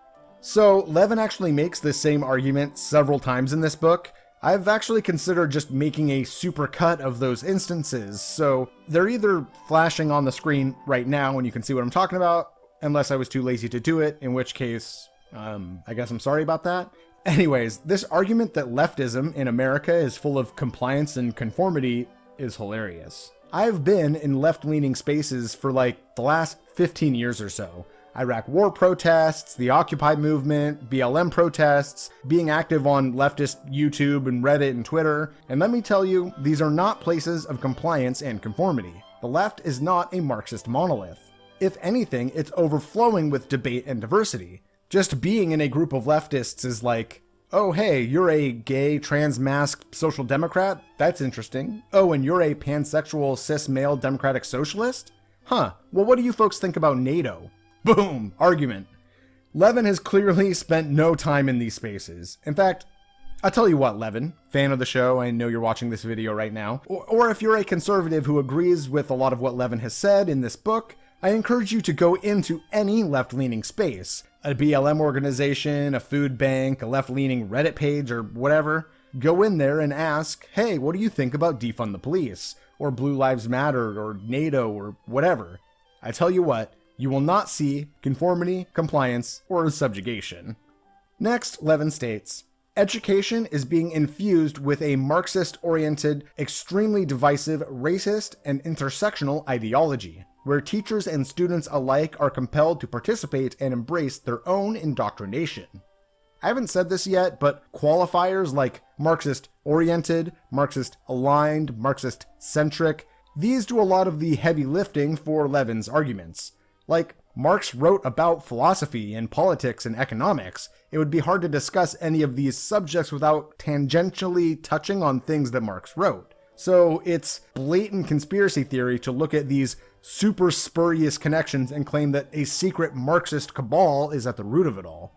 So, Levin actually makes this same argument several times in this book. I've actually considered just making a supercut of those instances, so they're either flashing on the screen right now and you can see what I'm talking about, unless I was too lazy to do it, in which case, I guess I'm sorry about that. Anyways, this argument that leftism in America is full of compliance and conformity is hilarious. I've been in left-leaning spaces for like the last 15 years or so. Iraq war protests, the Occupy movement, BLM protests, being active on leftist YouTube and Reddit and Twitter, and let me tell you, these are not places of compliance and conformity. The left is not a Marxist monolith. If anything, it's overflowing with debate and diversity. Just being in a group of leftists is like, oh hey, you're a gay, trans-masked social democrat? That's interesting. Oh, and you're a pansexual, cis-male democratic socialist? Huh, well what do you folks think about NATO? Boom, argument. Levin has clearly spent no time in these spaces. In fact, I'll tell you what, Levin, fan of the show, I know you're watching this video right now, or if you're a conservative who agrees with a lot of what Levin has said in this book, I encourage you to go into any left-leaning space, a BLM organization, a food bank, a left-leaning Reddit page, or whatever. Go in there and ask, hey, what do you think about defund the police, or Blue Lives Matter, or NATO, or whatever. I tell you what, you will not see conformity, compliance, or subjugation. Next, Levin states, education is being infused with a Marxist-oriented, extremely divisive, racist, and intersectional ideology, where teachers and students alike are compelled to participate and embrace their own indoctrination. I haven't said this yet, but qualifiers like Marxist-oriented, Marxist-aligned, Marxist-centric, these do a lot of the heavy lifting for Levin's arguments. Like, Marx wrote about philosophy and politics and economics. It would be hard to discuss any of these subjects without tangentially touching on things that Marx wrote. So it's blatant conspiracy theory to look at these super spurious connections and claim that a secret Marxist cabal is at the root of it all.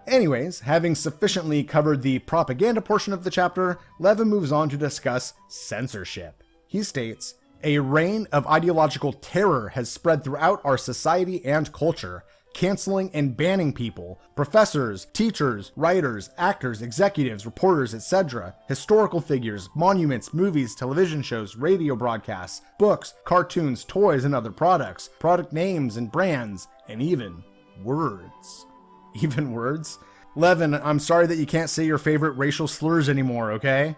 Anyways, having sufficiently covered the propaganda portion of the chapter, Levin moves on to discuss censorship. He states, a reign of ideological terror has spread throughout our society and culture, canceling and banning people, professors, teachers, writers, actors, executives, reporters, etc., historical figures, monuments, movies, television shows, radio broadcasts, books, cartoons, toys, and other products, product names and brands, and even words. Even words? Levin, I'm sorry that you can't say your favorite racial slurs anymore, okay?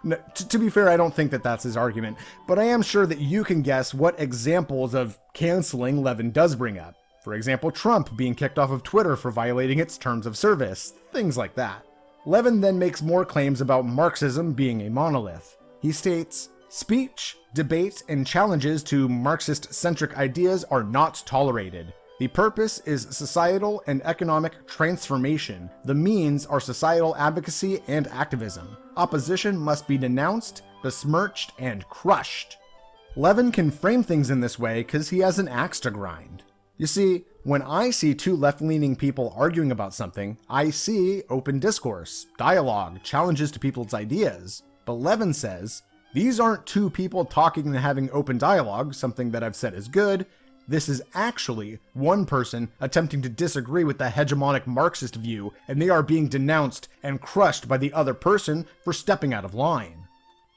No, to be fair, I don't think that that's his argument, but I am sure that you can guess what examples of canceling Levin does bring up. For example, Trump being kicked off of Twitter for violating its terms of service, things like that. Levin then makes more claims about Marxism being a monolith. He states, speech, debate, and challenges to Marxist-centric ideas are not tolerated. The purpose is societal and economic transformation. The means are societal advocacy and activism. Opposition must be denounced, besmirched, and crushed. Levin can frame things in this way because he has an axe to grind. You see, when I see two left-leaning people arguing about something, I see open discourse, dialogue, challenges to people's ideas. But Levin says, these aren't two people talking and having open dialogue, something that I've said is good. This is actually one person attempting to disagree with the hegemonic Marxist view, and they are being denounced and crushed by the other person for stepping out of line.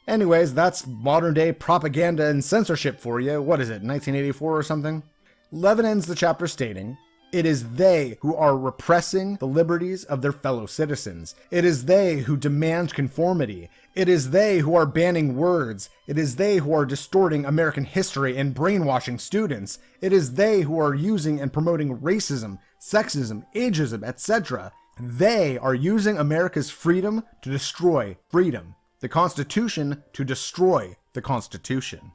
Anyways, that's modern day propaganda and censorship for you. What is it, 1984 or something? Levin ends the chapter stating, It is they who are repressing the liberties of their fellow citizens. It is they who demand conformity. It is they who are banning words. It is they who are distorting American history and brainwashing students. It is they who are using and promoting racism, sexism, ageism, etc. They are using America's freedom to destroy freedom. The Constitution to destroy the Constitution.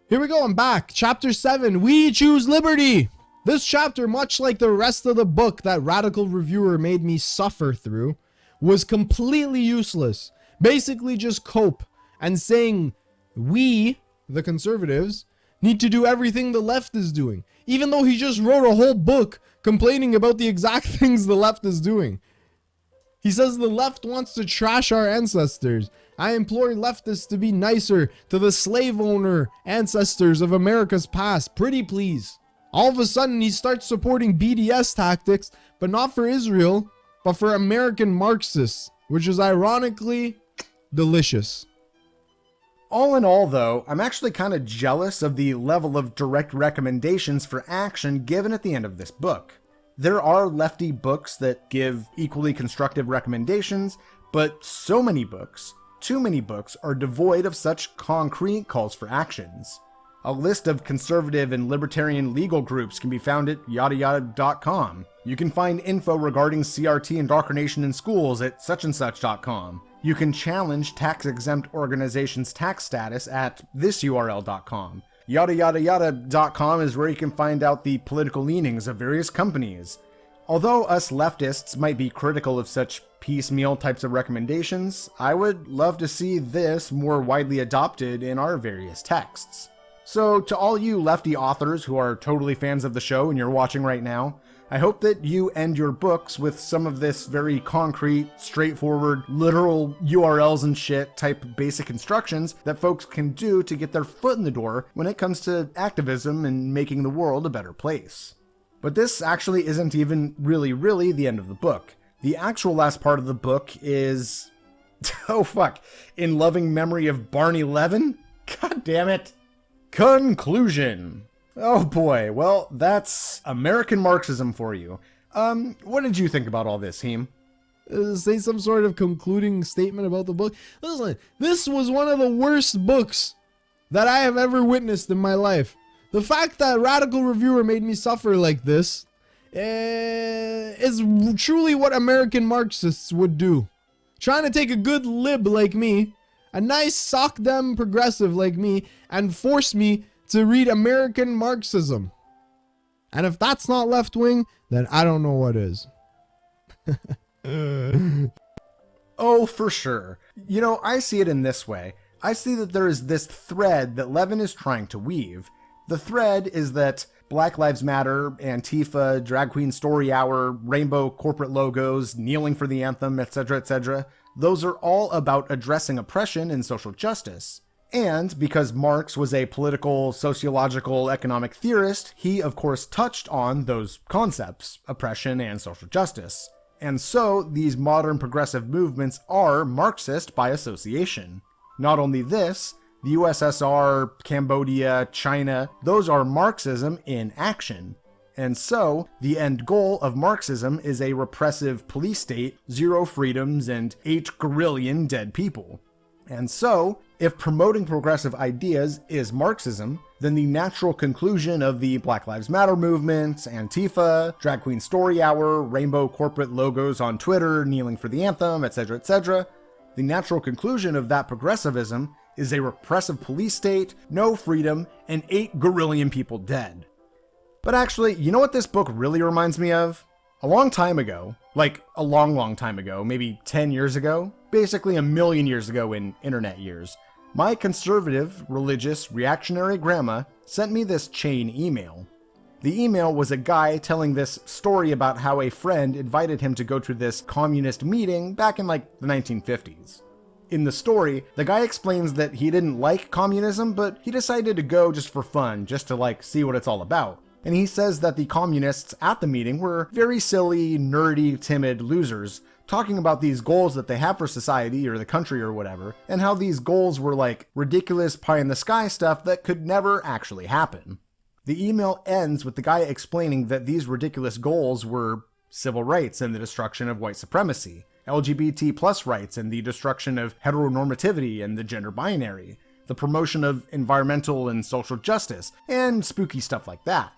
Here we go, I'm back. Chapter 7, We Choose Liberty. This chapter, much like the rest of the book that Radical Reviewer made me suffer through, was completely useless. Basically just cope and saying we, the conservatives, need to do everything the left is doing. Even though he just wrote a whole book complaining about the exact things the left is doing. He says the left wants to trash our ancestors. I implore leftists to be nicer to the slave owner ancestors of America's past. Pretty please. All of a sudden he starts supporting BDS tactics, but not for Israel, but for American Marxists, which is ironically delicious. All in all, though, I'm actually kind of jealous of the level of direct recommendations for action given at the end of this book. There are lefty books that give equally constructive recommendations, but so many books, too many books, are devoid of such concrete calls for actions. A list of conservative and libertarian legal groups can be found at yadayada.com. You can find info regarding CRT indoctrination in schools at suchandsuch.com. You can challenge tax-exempt organizations' tax status at thisurl.com. Yadayadayada.com is where you can find out the political leanings of various companies. Although us leftists might be critical of such piecemeal types of recommendations, I would love to see this more widely adopted in our various texts. So to all you lefty authors who are totally fans of the show and you're watching right now, I hope that you end your books with some of this very concrete, straightforward, literal URLs and shit type basic instructions that folks can do to get their foot in the door when it comes to activism and making the world a better place. But this actually isn't even really the end of the book. The actual last part of the book is... oh fuck, in loving memory of Barney Levin? God damn it. Conclusion. Oh boy, well, that's American Marxism for you. What did you think about all this, Heem? Say some sort of concluding statement about the book. Listen, this was one of the worst books that I have ever witnessed in my life. The fact that Radical Reviewer made me suffer like this is truly what American Marxists would do. Trying to take a good lib like me, a nice sock them progressive like me, and force me to read American Marxism. And if that's not left-wing, then I don't know what is. Oh, for sure. You know, I see it in this way. I see that there is this thread that Levin is trying to weave. The thread is that Black Lives Matter, Antifa, Drag Queen Story Hour, rainbow corporate logos, kneeling for the anthem, etc., those are all about addressing oppression and social justice. And because Marx was a political, sociological, economic theorist, he of course touched on those concepts, oppression and social justice. And so these modern progressive movements are Marxist by association. Not only this, the USSR, Cambodia, China, those are Marxism in action. And so, the end goal of Marxism is a repressive police state, 0 freedoms, and 8 gorillion dead people. And so, if promoting progressive ideas is Marxism, then the natural conclusion of the Black Lives Matter movement, Antifa, Drag Queen Story Hour, rainbow corporate logos on Twitter, kneeling for the anthem, etc., the natural conclusion of that progressivism is a repressive police state, no freedom, and 8 gorillion people dead. But actually, you know what this book really reminds me of? A long time ago, like a long time ago, maybe 10 years ago, basically a million years ago in internet years, my conservative, religious, reactionary grandma sent me this chain email. The email was a guy telling this story about how a friend invited him to go to this communist meeting back in like the 1950s. In the story, the guy explains that he didn't like communism, but he decided to go just for fun, just to like see what it's all about. And he says that the communists at the meeting were very silly, nerdy, timid losers, talking about these goals that they have for society or the country or whatever, and how these goals were like ridiculous pie-in-the-sky stuff that could never actually happen. The email ends with the guy explaining that these ridiculous goals were civil rights and the destruction of white supremacy, LGBT plus rights and the destruction of heteronormativity and the gender binary, the promotion of environmental and social justice, and spooky stuff like that.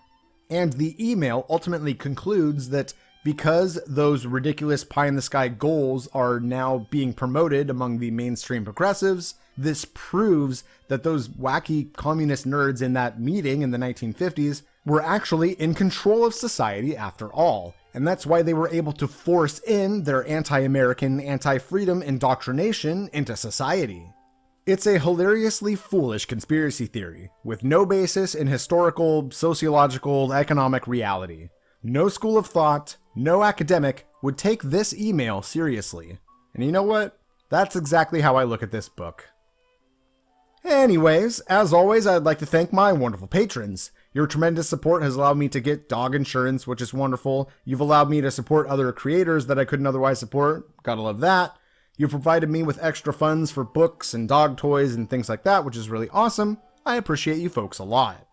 And the email ultimately concludes that because those ridiculous pie-in-the-sky goals are now being promoted among the mainstream progressives, this proves that those wacky communist nerds in that meeting in the 1950s were actually in control of society after all. And that's why they were able to force in their anti-American, anti-freedom indoctrination into society. It's a hilariously foolish conspiracy theory, with no basis in historical, sociological, economic reality. No school of thought, no academic would take this email seriously. And you know what? That's exactly how I look at this book. Anyways, as always, I'd like to thank my wonderful patrons. Your tremendous support has allowed me to get dog insurance, which is wonderful. You've allowed me to support other creators that I couldn't otherwise support. Gotta love that. You've provided me with extra funds for books and dog toys and things like that, which is really awesome. I appreciate you folks a lot.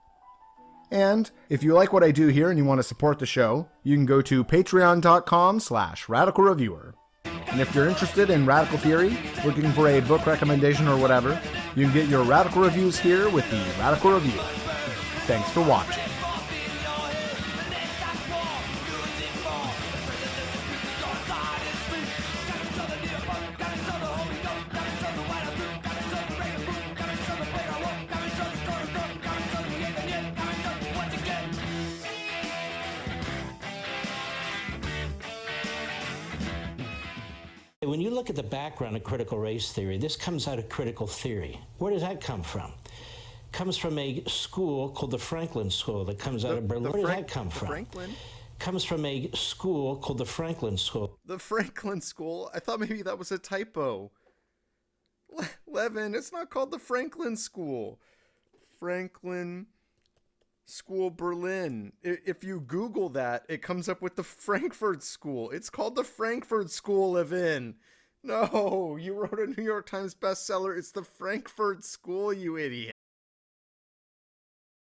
And if you like what I do here and you want to support the show, you can go to patreon.com/radicalreviewer. And if you're interested in radical theory, looking for a book recommendation or whatever, you can get your radical reviews here with the Radical Reviewer. Thanks for watching. When you look at the background of critical race theory, this comes out of critical theory. Where does that come from? It comes from a school called the Franklin School that comes out of Berlin. Where does that come from? Franklin? Comes from a school called the Franklin School. The Franklin School? I thought maybe that was a typo. Levin, it's not called the Franklin School. Franklin School Berlin. If you Google that, it comes up with the Frankfurt School. It's called the Frankfurt School, Levin. No, you wrote a New York Times bestseller. It's the Frankfurt School, you idiot.